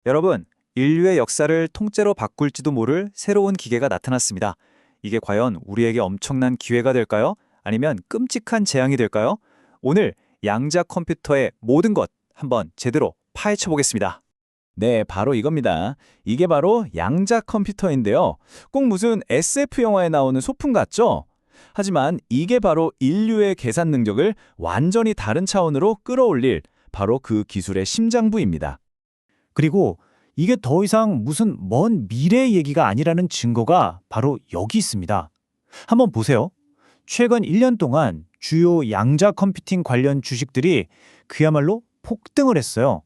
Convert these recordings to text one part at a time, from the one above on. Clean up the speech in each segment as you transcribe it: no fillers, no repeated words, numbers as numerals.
여러분, 인류의 역사를 통째로 바꿀지도 모를 새로운 기계가 나타났습니다. 이게 과연 우리에게 엄청난 기회가 될까요? 아니면 끔찍한 재앙이 될까요? 오늘 양자 컴퓨터의 모든 것 한번 제대로 파헤쳐 보겠습니다. 네, 바로 이겁니다. 이게 바로 양자 컴퓨터인데요. 꼭 무슨 SF 영화에 나오는 소품 같죠? 하지만 이게 바로 인류의 계산 능력을 완전히 다른 차원으로 끌어올릴 바로 그 기술의 심장부입니다. 그리고 이게 더 이상 무슨 먼 미래의 얘기가 아니라는 증거가 바로 여기 있습니다. 한번 보세요. 최근 1년 동안 주요 양자 컴퓨팅 관련 주식들이 그야말로 폭등을 했어요.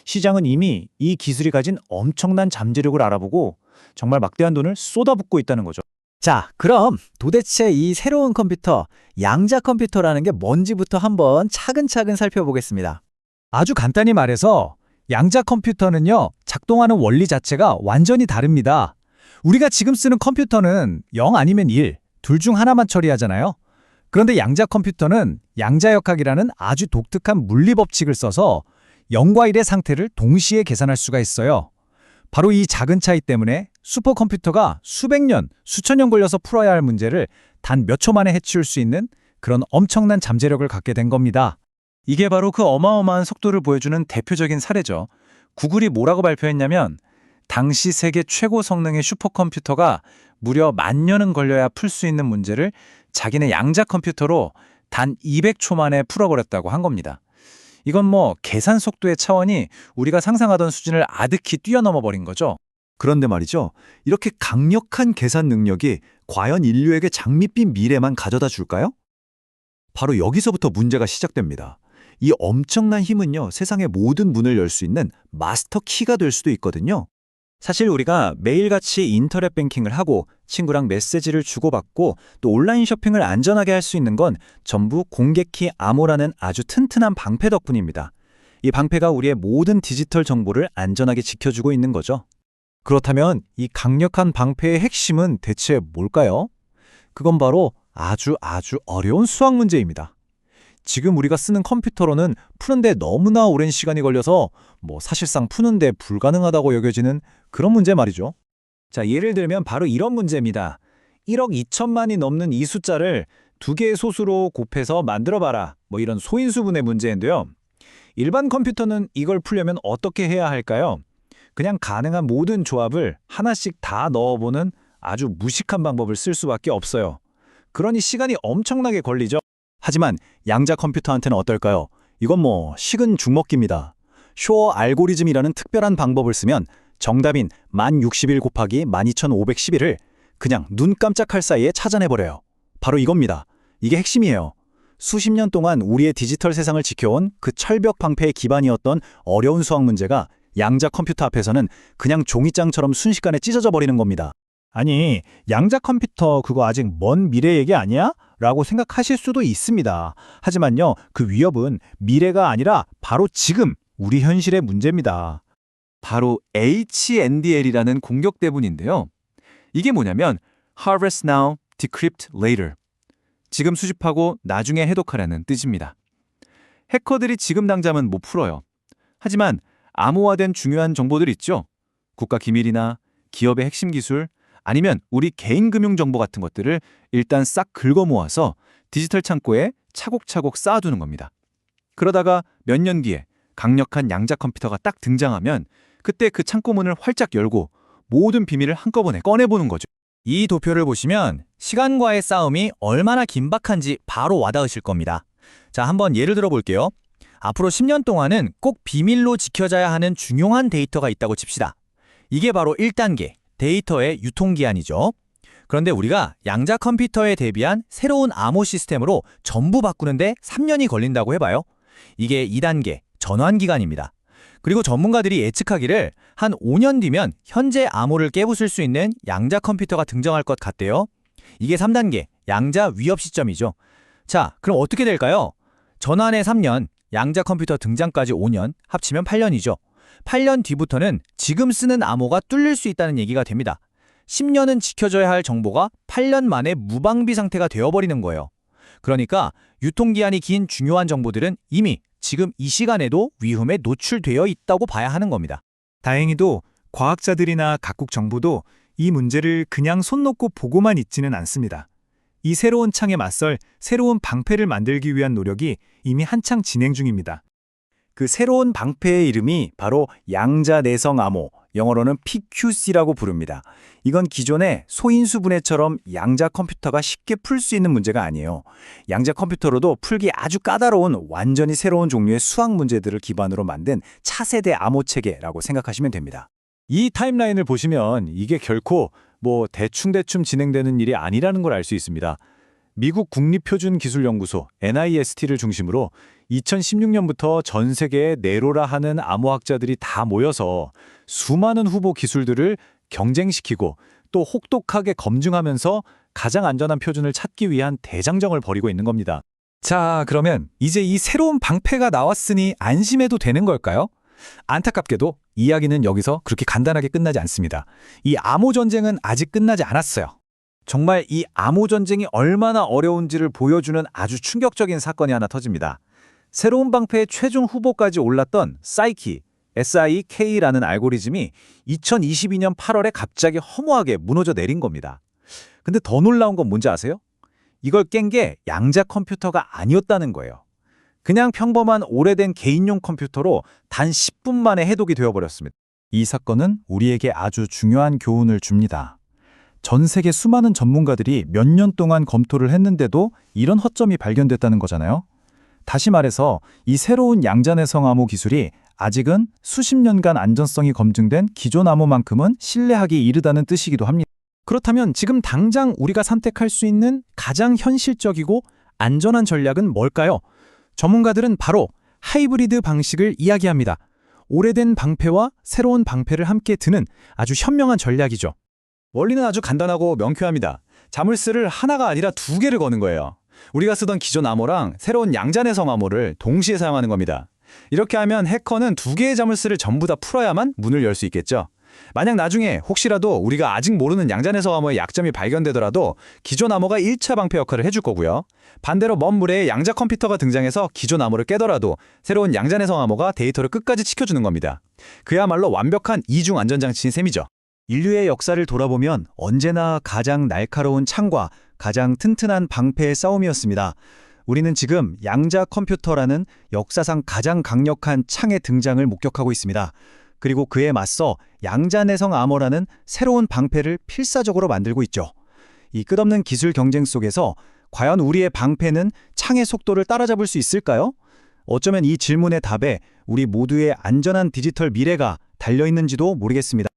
시장은 이미 이 기술이 가진 엄청난 잠재력을 알아보고 정말 막대한 돈을 쏟아붓고 있다는 거죠. 자, 그럼 도대체 이 새로운 컴퓨터, 양자 컴퓨터라는 게 뭔지부터 한번 차근차근 살펴보겠습니다. 아주 간단히 말해서 양자 컴퓨터는요, 작동하는 원리 자체가 완전히 다릅니다. 우리가 지금 쓰는 컴퓨터는 0 아니면 1, 둘 중 하나만 처리하잖아요. 그런데 양자 컴퓨터는 양자역학이라는 아주 독특한 물리 법칙을 써서 0과 1의 상태를 동시에 계산할 수가 있어요. 바로 이 작은 차이 때문에 슈퍼컴퓨터가 수백 년, 수천 년 걸려서 풀어야 할 문제를 단 몇 초 만에 해치울 수 있는 그런 엄청난 잠재력을 갖게 된 겁니다. 이게 바로 그 어마어마한 속도를 보여주는 대표적인 사례죠. 구글이 뭐라고 발표했냐면 당시 세계 최고 성능의 슈퍼컴퓨터가 무려 10,000년은 걸려야 풀 수 있는 문제를 자기네 양자 컴퓨터로 단 200초 만에 풀어버렸다고 한 겁니다. 이건 뭐 계산 속도의 차원이 우리가 상상하던 수준을 아득히 뛰어넘어 버린 거죠. 그런데 말이죠. 이렇게 강력한 계산 능력이 과연 인류에게 장밋빛 미래만 가져다 줄까요? 바로 여기서부터 문제가 시작됩니다. 이 엄청난 힘은요, 세상의 모든 문을 열 수 있는 마스터 키가 될 수도 있거든요. 사실 우리가 매일같이 인터넷 뱅킹을 하고 친구랑 메시지를 주고받고 또 온라인 쇼핑을 안전하게 할 수 있는 건 전부 공개키 암호라는 아주 튼튼한 방패 덕분입니다. 이 방패가 우리의 모든 디지털 정보를 안전하게 지켜주고 있는 거죠. 그렇다면 이 강력한 방패의 핵심은 대체 뭘까요? 그건 바로 아주 어려운 수학 문제입니다. 지금 우리가 쓰는 컴퓨터로는 푸는데 너무나 오랜 시간이 걸려서 사실상 푸는데 불가능하다고 여겨지는 그런 문제 말이죠. 자, 예를 들면 바로 이런 문제입니다. 1억 2천만이 넘는 이 숫자를 두 개의 소수로 곱해서 만들어봐라. 이런 소인수분의 문제인데요. 일반 컴퓨터는 이걸 풀려면 어떻게 해야 할까요? 그냥 가능한 모든 조합을 하나씩 다 넣어보는 아주 무식한 방법을 쓸 수밖에 없어요. 그러니 시간이 엄청나게 걸리죠. 하지만 양자 컴퓨터한테는 어떨까요? 이건 식은 죽먹기입니다. 쇼어 알고리즘이라는 특별한 방법을 쓰면 정답인 1061 곱하기 12511을 그냥 눈 깜짝할 사이에 찾아내버려요. 바로 이겁니다. 이게 핵심이에요. 수십 년 동안 우리의 디지털 세상을 지켜온 그 철벽 방패의 기반이었던 어려운 수학 문제가 양자 컴퓨터 앞에서는 그냥 종이장처럼 순식간에 찢어져 버리는 겁니다. 아니, 양자 컴퓨터 그거 아직 먼 미래 얘기 아니야? 라고 생각하실 수도 있습니다. 하지만요, 그 위협은 미래가 아니라 바로 지금 우리 현실의 문제입니다. 바로 HNDL이라는 공격 대문인데요. 이게 뭐냐면 Harvest Now, Decrypt Later. 지금 수집하고 나중에 해독하라는 뜻입니다. 해커들이 지금 당장은 못 풀어요. 하지만 암호화된 중요한 정보들 있죠? 국가 기밀이나 기업의 핵심 기술, 아니면 우리 개인 금융 정보 같은 것들을 일단 싹 긁어 모아서 디지털 창고에 차곡차곡 쌓아두는 겁니다. 그러다가 몇 년 뒤에 강력한 양자 컴퓨터가 딱 등장하면 그때 그 창고 문을 활짝 열고 모든 비밀을 한꺼번에 꺼내보는 거죠. 이 도표를 보시면 시간과의 싸움이 얼마나 긴박한지 바로 와닿으실 겁니다. 자, 한번 예를 들어 볼게요. 앞으로 10년 동안은 꼭 비밀로 지켜져야 하는 중요한 데이터가 있다고 칩시다. 이게 바로 1단계, 데이터의 유통기한이죠. 그런데 우리가 양자 컴퓨터에 대비한 새로운 암호 시스템으로 전부 바꾸는데 3년이 걸린다고 해봐요. 이게 2단계, 전환기간입니다. 그리고 전문가들이 예측하기를 한 5년 뒤면 현재 암호를 깨부술 수 있는 양자 컴퓨터가 등장할 것 같대요. 이게 3단계, 양자 위협 시점이죠. 자, 그럼 어떻게 될까요? 전환의 3년, 양자 컴퓨터 등장까지 5년, 합치면 8년이죠. 8년 뒤부터는 지금 쓰는 암호가 뚫릴 수 있다는 얘기가 됩니다. 10년은 지켜져야 할 정보가 8년 만에 무방비 상태가 되어버리는 거예요. 그러니까 유통기한이 긴 중요한 정보들은 이미 지금 이 시간에도 위험에 노출되어 있다고 봐야 하는 겁니다. 다행히도 과학자들이나 각국 정부도 이 문제를 그냥 손 놓고 보고만 있지는 않습니다. 이 새로운 창에 맞설 새로운 방패를 만들기 위한 노력이 이미 한창 진행 중입니다. 그 새로운 방패의 이름이 바로 양자 내성 암호, 영어로는 PQC라고 부릅니다. 이건 기존의 소인수 분해처럼 양자 컴퓨터가 쉽게 풀 수 있는 문제가 아니에요. 양자 컴퓨터로도 풀기 아주 까다로운 완전히 새로운 종류의 수학 문제들을 기반으로 만든 차세대 암호 체계라고 생각하시면 됩니다. 이 타임라인을 보시면 이게 결코 대충 진행되는 일이 아니라는 걸 알 수 있습니다. 미국 국립표준기술연구소 NIST를 중심으로 2016년부터 전 세계의 네로라 하는 암호학자들이 다 모여서 수많은 후보 기술들을 경쟁시키고 또 혹독하게 검증하면서 가장 안전한 표준을 찾기 위한 대장정을 벌이고 있는 겁니다. 자, 그러면 이제 이 새로운 방패가 나왔으니 안심해도 되는 걸까요? 안타깝게도 이야기는 여기서 그렇게 간단하게 끝나지 않습니다. 이 암호 전쟁은 아직 끝나지 않았어요. 정말 이 암호 전쟁이 얼마나 어려운지를 보여주는 아주 충격적인 사건이 하나 터집니다. 새로운 방패의 최종 후보까지 올랐던 사이키, SIK라는 알고리즘이 2022년 8월에 갑자기 허무하게 무너져 내린 겁니다. 근데 더 놀라운 건 뭔지 아세요? 이걸 깬 게 양자 컴퓨터가 아니었다는 거예요. 그냥 평범한 오래된 개인용 컴퓨터로 단 10분 만에 해독이 되어버렸습니다. 이 사건은 우리에게 아주 중요한 교훈을 줍니다. 전 세계 수많은 전문가들이 몇 년 동안 검토를 했는데도 이런 허점이 발견됐다는 거잖아요. 다시 말해서 이 새로운 양자내성 암호 기술이 아직은 수십 년간 안전성이 검증된 기존 암호만큼은 신뢰하기 이르다는 뜻이기도 합니다. 그렇다면 지금 당장 우리가 선택할 수 있는 가장 현실적이고 안전한 전략은 뭘까요? 전문가들은 바로 하이브리드 방식을 이야기합니다. 오래된 방패와 새로운 방패를 함께 드는 아주 현명한 전략이죠. 원리는 아주 간단하고 명쾌합니다. 자물쇠를 하나가 아니라 두 개를 거는 거예요. 우리가 쓰던 기존 암호랑 새로운 양자내성 암호를 동시에 사용하는 겁니다. 이렇게 하면 해커는 두 개의 자물쇠를 전부 다 풀어야만 문을 열 수 있겠죠. 만약 나중에 혹시라도 우리가 아직 모르는 양자내성 암호의 약점이 발견되더라도 기존 암호가 1차 방패 역할을 해줄 거고요. 반대로 먼 미래에 양자 컴퓨터가 등장해서 기존 암호를 깨더라도 새로운 양자내성 암호가 데이터를 끝까지 지켜주는 겁니다. 그야말로 완벽한 이중 안전장치인 셈이죠. 인류의 역사를 돌아보면 언제나 가장 날카로운 창과 가장 튼튼한 방패의 싸움이었습니다. 우리는 지금 양자 컴퓨터라는 역사상 가장 강력한 창의 등장을 목격하고 있습니다. 그리고 그에 맞서 양자내성 암호라는 새로운 방패를 필사적으로 만들고 있죠. 이 끝없는 기술 경쟁 속에서 과연 우리의 방패는 창의 속도를 따라잡을 수 있을까요? 어쩌면 이 질문의 답에 우리 모두의 안전한 디지털 미래가 달려있는지도 모르겠습니다.